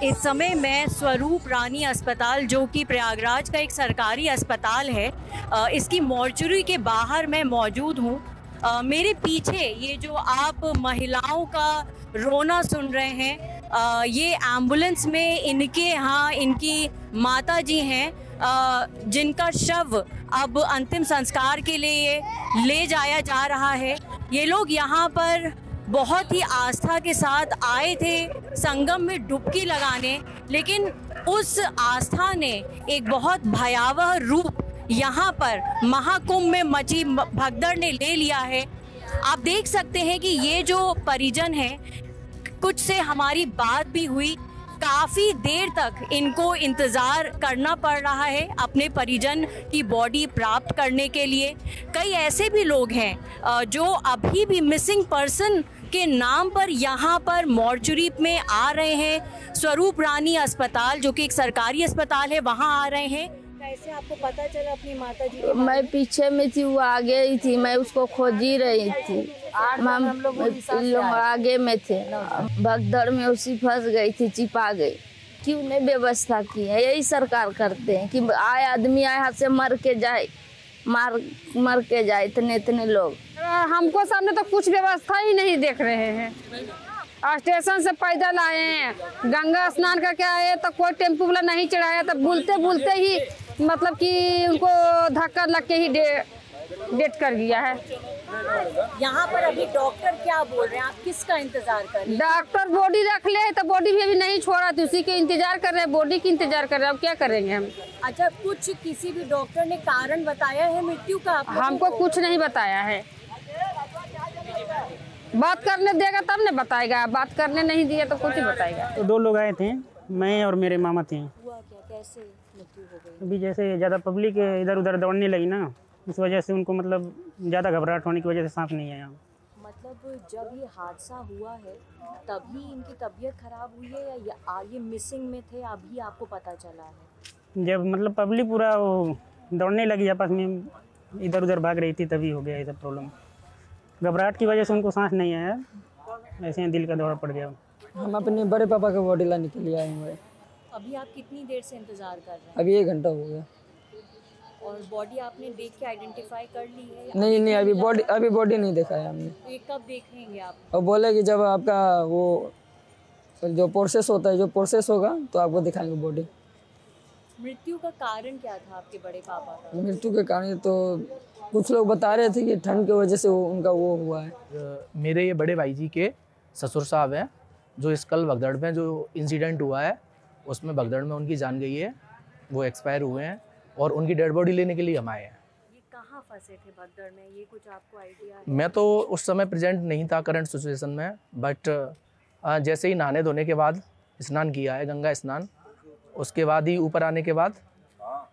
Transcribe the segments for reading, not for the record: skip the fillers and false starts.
इस समय मैं स्वरूप रानी अस्पताल, जो कि प्रयागराज का एक सरकारी अस्पताल है, इसकी मॉर्चरी के बाहर मैं मौजूद हूँ। मेरे पीछे ये जो आप महिलाओं का रोना सुन रहे हैं, ये एम्बुलेंस में इनके यहाँ इनकी माता जी हैं, जिनका शव अब अंतिम संस्कार के लिए ले जाया जा रहा है। ये लोग यहाँ पर बहुत ही आस्था के साथ आए थे संगम में डुबकी लगाने, लेकिन उस आस्था ने एक बहुत भयावह रूप यहाँ पर महाकुंभ में मची भगदड़ ने ले लिया है। आप देख सकते हैं कि ये जो परिजन हैं, कुछ से हमारी बात भी हुई, काफ़ी देर तक इनको इंतज़ार करना पड़ रहा है अपने परिजन की बॉडी प्राप्त करने के लिए। कई ऐसे भी लोग हैं जो अभी भी मिसिंग पर्सन के नाम पर यहाँ पर मॉर्चरी में आ रहे हैं। स्वरूप रानी अस्पताल, जो कि एक सरकारी अस्पताल है, वहाँ आ रहे हैं। कैसे आपको पता चला अपनी माता जी? मैं पीछे में थी, वो आगे ही थी, मैं उसको खोज ही रही थी। हम लोग आगे में थे, भगदड़ में उसी फंस गई थी, चिपा गई। क्यों नहीं व्यवस्था की है? यही सरकार करते हैं कि आए आदमी आए हाथ से मर के जाए, मर के जाए इतने लोग। हमको सामने तो कुछ व्यवस्था ही नहीं देख रहे हैं। स्टेशन से पैदल आए हैं, गंगा स्नान करके आए तो कोई टेम्पू वाला नहीं चढ़ाया, तब बुलते ही मतलब कि उनको धक्का लग के ही डेट कर दिया है। यहाँ पर अभी डॉक्टर क्या बोल रहे हैं? आप किसका इंतजार कर रहे हैं? डॉक्टर बॉडी रख ले तो बॉडी भी अभी नहीं छोड़ा, तो उसी के इंतजार कर रहे हैं, बॉडी की इंतजार कर रहे हैं। अब क्या करेंगे हम? अच्छा, कुछ किसी भी डॉक्टर ने कारण बताया है मृत्यु का? हमको कुछ नहीं बताया है। बात करने देगा तब ने बताएगा, बात करने नहीं दिया तो कुछ ही बताएगा। तो 2 लोग आए थे, मैं और मेरे मामा थे। हुआ क्या, कैसे मृत्यु हो गई? अभी जैसे ज़्यादा पब्लिक इधर उधर दौड़ने लगी ना, इस वजह से उनको मतलब ज़्यादा घबराहट होने की वजह से सांस नहीं आया। मतलब जब ये हादसा हुआ है तभी इनकी तबीयत खराब हुई है या ये मिसिंग में थे अभी आपको पता चला है? जब मतलब पब्लिक पूरा वो दौड़ने लगी, आपस में इधर उधर भाग रही थी, तभी हो गया ये सब प्रॉब्लम। घबराहट की वजह से उनको सांस नहीं आया, ऐसे ही दिल का दौरा पड़ गया। हम अपने बड़े पापा का बॉडी लाने के लिए आए हुए। अभी आप कितनी देर से इंतजार कर रहे हैं? अभी 1 घंटा हो गया। और बॉडी आपने देख के आइडेंटिफाई कर ली है? नहीं, अभी बॉडी नहीं देखा है हमने। तो ये कब देखेंगे आप? और बोले कि जब आपका वो जो प्रोसेस होता है, जो प्रोसेस होगा तो आपको दिखाएंगे बॉडी। मृत्यु का कारण क्या था आपके बड़े पापा का? मृत्यु के कारण तो कुछ लोग बता रहे थे कि ठंड की वजह से उनका वो हुआ है। मेरे ये बड़े भाई जी के ससुर साहब हैं, जो इस कल भगदड़ में जो इंसिडेंट हुआ है उसमें भगदड़ में उनकी जान गई है, वो एक्सपायर हुए हैं और उनकी डेड बॉडी लेने के लिए हम आए हैं। ये कहाँ फंसे थे भगदड़ में, ये कुछ आपको आइडिया है? मैं तो उस समय प्रेजेंट नहीं था करंट सिचुएशन में, बट जैसे ही नहाने धोने के बाद स्नान किया है, गंगा स्नान, उसके बाद ही ऊपर आने के बाद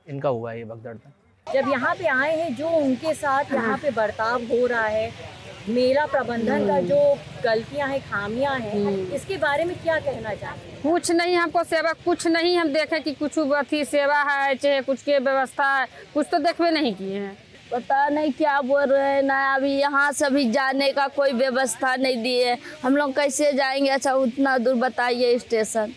इनका हुआ है ये भगदड़ में। जब यहाँ पे आए हैं, जो उनके साथ यहाँ पे बर्ताव हो रहा है, मेला प्रबंधन का जो गलतियाँ हैं, खामियाँ हैं, इसके बारे में क्या कहना चाहते हैं? कुछ नहीं, हमको सेवा कुछ नहीं हम देखे कि कुछ अथी सेवा है चाहे कुछ के व्यवस्था है, कुछ तो देखवे नहीं किए हैं। पता नहीं क्या बोल रहे हैं ना, अभी यहाँ से भी जाने का कोई व्यवस्था नहीं दिए। हम लोग कैसे जाएंगे? अच्छा, उतना दूर बताइए स्टेशन,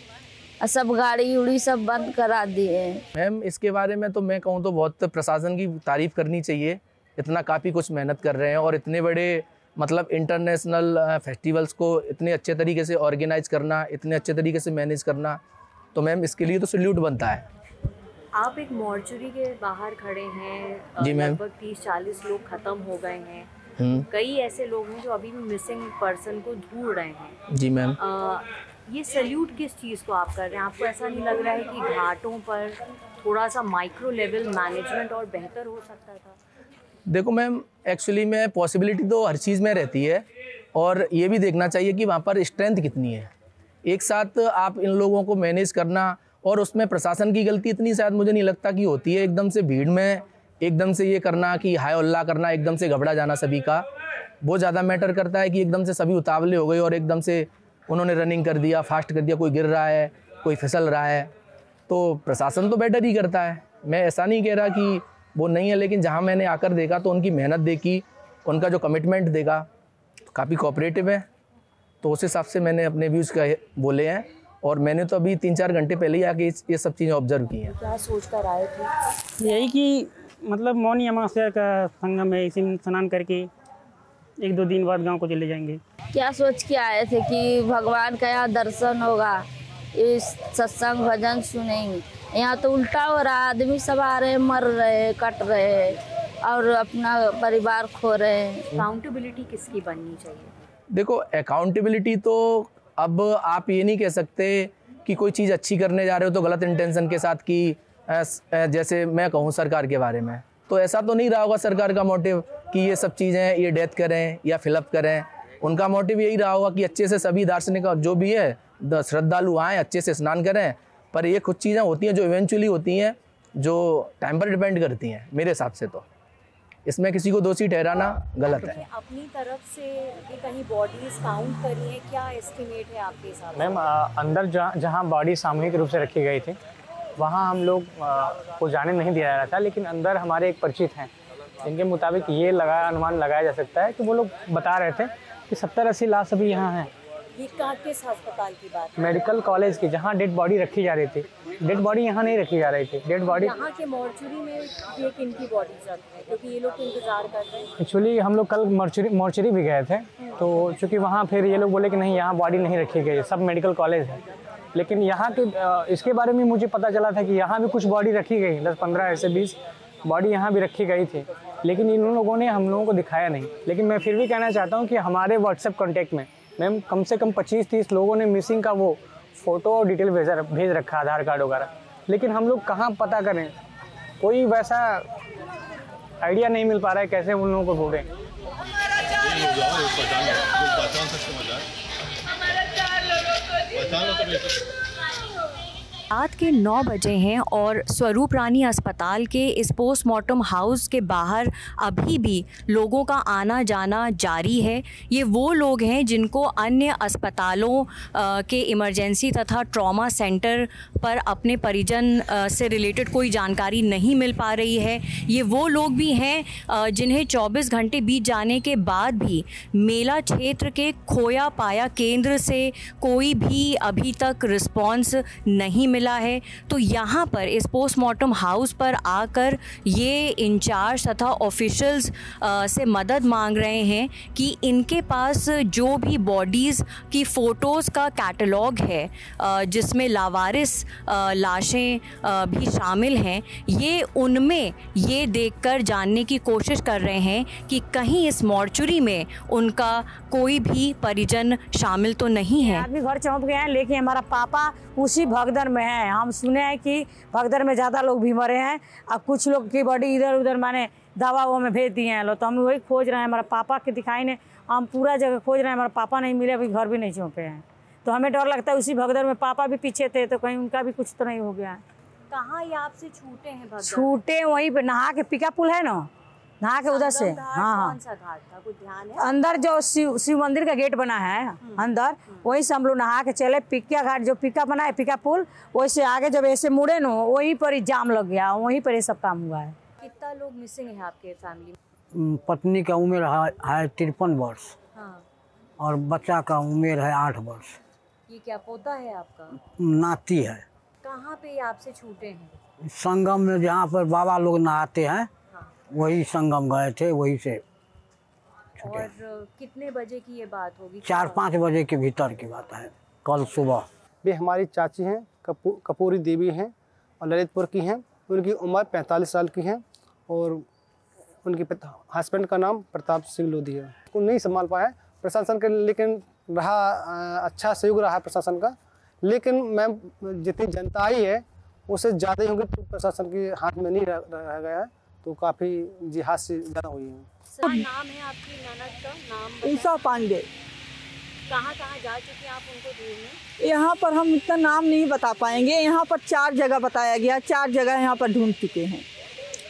सब गाड़ी उड़ी सब बंद करा दिए। मैम, इसके बारे में तो मैं कहूँ तो बहुत प्रशासन की तारीफ़ करनी चाहिए। इतना काफ़ी कुछ मेहनत कर रहे हैं और इतने बड़े मतलब इंटरनेशनल फेस्टिवल्स को इतने अच्छे तरीके से ऑर्गेनाइज करना, इतने अच्छे तरीके से मैनेज करना, तो मैम इसके लिए तो सैल्यूट बनता है। आप एक मॉर्चरी के बाहर खड़े हैं, जी मैम। लगभग 30-40 लोग ख़त्म हो गए हैं, कई ऐसे लोग हैं जो अभी भी मिसिंग पर्सन को ढूंढ रहे हैं। जी मैम। ये सैल्यूट किस चीज़ को आप कर रहे हैं? आपको ऐसा नहीं लग रहा है कि घाटों पर थोड़ा सा माइक्रो लेवल मैनेजमेंट और बेहतर हो सकता था? देखो मैम, एक्चुअली में पॉसिबिलिटी तो हर चीज़ में रहती है और ये भी देखना चाहिए कि वहाँ पर स्ट्रेंथ कितनी है। एक साथ आप इन लोगों को मैनेज करना, और उसमें प्रशासन की गलती इतनी शायद मुझे नहीं लगता कि होती है। एकदम से भीड़ में एकदम से ये करना कि हाय अल्लाह करना, एकदम से घबरा जाना सभी का, वो ज़्यादा मैटर करता है कि एकदम से सभी उतावले हो गए और एकदम से उन्होंने रनिंग कर दिया, फास्ट कर दिया, कोई गिर रहा है, कोई फिसल रहा है, तो प्रशासन तो बेटर ही करता है। मैं ऐसा नहीं कह रहा कि वो नहीं है, लेकिन जहाँ मैंने आकर देखा तो उनकी मेहनत देखी, उनका जो कमिटमेंट देखा, तो काफ़ी कोऑपरेटिव है। तो उस हिसाब से मैंने अपने व्यूज़ का बोले हैं और मैंने तो अभी 3-4 घंटे पहले ही आके ये सब चीज़ें ऑब्जर्व की हैं। क्या सोच कर आए थे? यही कि मतलब मौनी अमावस्या का संगम है, इसी में स्नान करके 1-2 दिन बाद गांव को चले जाएंगे। क्या सोच के आए थे कि भगवान का यहाँ दर्शन होगा, इस सत्संग भजन सुनेंगे। यहाँ तो उल्टा हो रहा, आदमी सब आ रहे, मर रहे, कट रहे और अपना परिवार खो रहे हैं। अकाउंटेबिलिटी किसकी बननी चाहिए? देखो, अकाउंटेबिलिटी तो अब आप ये नहीं कह सकते कि कोई चीज़ अच्छी करने जा रहे हो तो गलत इंटेंशन के साथ कि जैसे मैं कहूँ सरकार के बारे में, तो ऐसा तो नहीं रहा होगा सरकार का मोटिव कि ये सब चीज़ें ये डेथ करें या फिलअप करें। उनका मोटिव यही रहा होगा कि अच्छे से सभी दार्शनिक जो भी है श्रद्धालु आएँ, अच्छे से स्नान करें। पर ये कुछ चीज़ें होती हैं जो इवेंचुअली होती हैं, जो टाइम पर डिपेंड करती हैं। मेरे हिसाब से तो इसमें किसी को दोषी ठहराना गलत है। अपनी तरफ से ये कहीं बॉडीज काउंट करी है, क्या एस्टिमेट है आपके हिसाब से? मैम, अंदर जहाँ बॉडी सामूहिक रूप से रखी गई थी वहाँ हम लोग को जाने नहीं दिया जा रहा था, लेकिन अंदर हमारे एक परिचित हैं जिनके मुताबिक ये अनुमान लगाया जा सकता है कि वो लोग बता रहे थे कि 70-80 लाश अभी यहाँ हैं। ये किस अस्पताल की बात है? मेडिकल कॉलेज की, जहाँ डेड बॉडी रखी जा रही थी। डेड बॉडी यहाँ नहीं रखी जा रही थी। डेड बॉडी यहाँ के मॉर्चरी में ये किनकी बॉडीज रखी है, क्योंकि ये लोग तो इंतजार कर रहे हैं। एक्चुअली हम लोग कल मॉर्चरी भी गए थे, तो चूँकि वहाँ फिर ये लोग बोले कि नहीं, यहाँ बॉडी नहीं रखी गई, सब मेडिकल कॉलेज है। लेकिन यहाँ के इसके बारे में मुझे पता चला था कि यहाँ भी कुछ बॉडी रखी गई, 10-15 ऐसे 20 बॉडी यहाँ भी रखी गई थी, लेकिन इन लोगों ने हम लोगों को दिखाया नहीं। लेकिन मैं फिर भी कहना चाहता हूँ कि हमारे व्हाट्सएप कॉन्टैक्ट में मैम कम से कम 25-30 लोगों ने मिसिंग का वो फ़ोटो और डिटेल भेज रखा, आधार कार्ड वगैरह, लेकिन हम लोग कहाँ पता करें, कोई वैसा आइडिया नहीं मिल पा रहा है कैसे उन लोगों को ढूंढें। रात के 9 बजे हैं और स्वरूप रानी अस्पताल के इस पोस्टमार्टम हाउस के बाहर अभी भी लोगों का आना जाना जारी है। ये वो लोग हैं जिनको अन्य अस्पतालों के इमरजेंसी तथा ट्रॉमा सेंटर पर अपने परिजन से रिलेटेड कोई जानकारी नहीं मिल पा रही है। ये वो लोग भी हैं जिन्हें 24 घंटे बीत जाने के बाद भी मेला क्षेत्र के खोया पाया केंद्र से कोई भी अभी तक रिस्पॉन्स नहीं मिला है। तो यहाँ पर इस पोस्टमार्टम हाउस पर आकर ये इंचार्ज तथा ऑफिशियल्स से मदद मांग रहे हैं कि इनके पास जो भी बॉडीज़ की फ़ोटोज़ का कैटलॉग है जिसमें लावारिस लाशें भी शामिल हैं, ये उनमें ये देखकर जानने की कोशिश कर रहे हैं कि कहीं इस मॉर्चुरी में उनका कोई भी परिजन शामिल तो नहीं है। आदमी घर चौंक गए हैं, लेकिन हमारा पापा उसी भगदड़ में है। हम सुने हैं कि भगदड़ में ज़्यादा लोग भी मरे हैं, अब कुछ लोग की बॉडी इधर उधर माने दवा में भेज दिए हैं लोग, तो हम वही खोज रहे हैं। हमारा पापा के दिखाई नहीं, हम पूरा जगह खोज रहे हैं, हमारा पापा नहीं मिले, अभी घर भी नहीं चौंके हैं। तो हमें डर लगता है उसी भगदड़ में पापा भी पीछे थे, तो कहीं उनका भी कुछ तो नहीं हो गया है। कहाँ ये आपसे छूटे हैं भगदड़? छूटे वहीं पे नहा के पिका पुल है ना, नहा के उधर से। हाँ, कौन सा घाट था, कुछ ध्यान है? अंदर जो शिव मंदिर का गेट बना है अंदर, वहीं से हम लोग नहा के चले। पिका घाट जो पिका बना है, पिका पुल, वहीं से आगे जब ऐसे मुड़े न, वहीं पर ही जाम लग गया, वहीं पर ये सब काम हुआ है। कितना लोग मिसिंग है आपके फैमिली में? पत्नी का उम्र है 53 वर्ष। हाँ। और बच्चा का उम्र है 8 वर्ष। ये क्या पोता है आपका? नाती है। कहाँ पे ये आपसे छूटे हैं? संगम में जहाँ पर बाबा लोग नहाते हैं, वही संगम गए थे, वही से छूटे। और कितने बजे की ये बात होगी? 4-5 बजे के भीतर की बात है, कल सुबह। वे हमारी चाची हैं, कपूरी देवी हैं और ललितपुर की हैं। उनकी उम्र 45 साल की है और उनके हस्बैंड का नाम प्रताप सिंह लोधी है। उनको नहीं संभाल पाया प्रशासन के, लेकिन रहा अच्छा सहयोग रहा प्रशासन का। लेकिन मैम जितनी जनता आई है उससे ज़्यादा ही होगी, तो प्रशासन के हाथ में नहीं रह गया है, तो काफ़ी जिहाद से ज़्यादा हुई है। सर, नाम है आपकी ननद का? नाम ईसा पांडे। कहाँ कहाँ जा चुके हैं आप उनको ढूंढने? यहाँ पर हम इतना नाम नहीं बता पाएंगे। यहाँ पर 4 जगह बताया गया, 4 जगह यहाँ पर ढूंढ चुके हैं।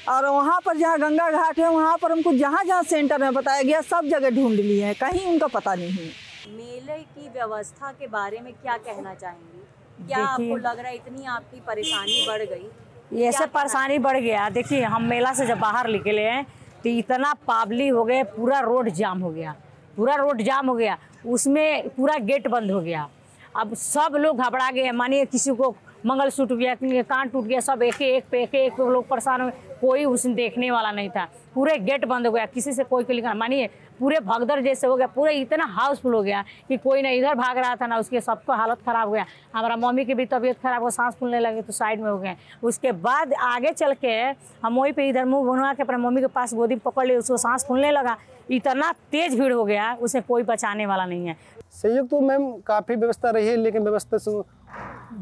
और वहाँ पर जहाँ गंगा घाट है, वहाँ पर हमको जहाँ जहाँ सेंटर में बताया गया सब जगह ढूंढ लिए हैं, कहीं उनका पता नहीं है। मेले की व्यवस्था के बारे में क्या कहना चाहेंगे? क्या आपको लग रहा है इतनी आपकी परेशानी बढ़ गई? ये सब परेशानी बढ़ गया। देखिए, हम मेला से जब बाहर निकले हैं तो इतना पाबली हो गए, पूरा रोड जाम हो गया, पूरा रोड जाम हो गया। उसमें पूरा गेट बंद हो गया अब सब लोग घबरा गए। मानिए किसी को मंगलसूत्र टूट गया, किसी का कान टूट गया, सब एक एक लोग परेशान हुए। कोई उसने देखने वाला नहीं था। पूरे गेट बंद हो गया, किसी से कोई क्लिक, मानिए पूरे भगदड़ जैसे हो गया, पूरे इतना हाउसफुल हो गया कि कोई ना इधर भाग रहा था ना उसके, सबको हालत ख़राब हो गया। हमारा मम्मी की भी तबीयत खराब हो, सांस फूलने लगे तो साइड में हो गए। उसके बाद आगे चल के हम वहीं पे इधर मुँह बनवा के अपने मम्मी के पास गोदी में पकड़ लिए, उसको सांस फूलने लगा। इतना तेज भीड़ हो गया, उसे कोई बचाने वाला नहीं है। सहयोग तो मैम काफ़ी व्यवस्था रही है, लेकिन व्यवस्था से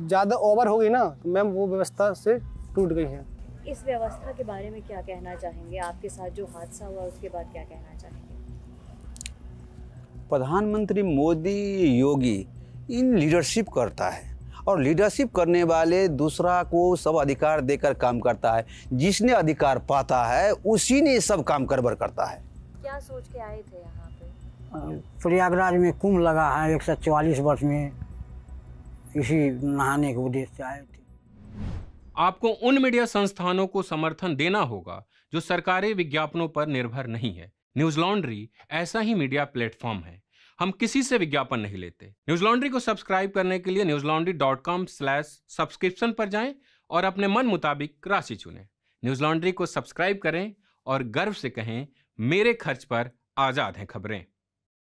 ज़्यादा ओवर हो गई ना, तो मैम वो व्यवस्था से टूट गई है। इस व्यवस्था के बारे में क्या कहना चाहेंगे? आपके साथ जो हादसा हुआ उसके बाद क्या कहना चाहेंगे? प्रधानमंत्री मोदी योगी इन लीडरशिप करता है, और लीडरशिप करने वाले दूसरा को सब अधिकार देकर काम करता है। जिसने अधिकार पाता है उसी ने सब काम करबर करता है। क्या सोच के आए थे यहाँ पे? प्रयागराज में कुंभ लगा है 144 वर्ष में, इसी नहाने के उद्देश्य से आए थे। आपको उन मीडिया संस्थानों को समर्थन देना होगा जो सरकारी विज्ञापनों पर निर्भर नहीं है। न्यूज लॉन्ड्री ऐसा ही मीडिया प्लेटफॉर्म है। हम किसी से विज्ञापन नहीं लेते। न्यूज लॉन्ड्री को सब्सक्राइब करने के लिए newslaundry.com/subscription पर जाएं और अपने मन मुताबिक राशि चुनें। न्यूज लॉन्ड्री को सब्सक्राइब करें और गर्व से कहें, मेरे खर्च पर आजाद हैं खबरें।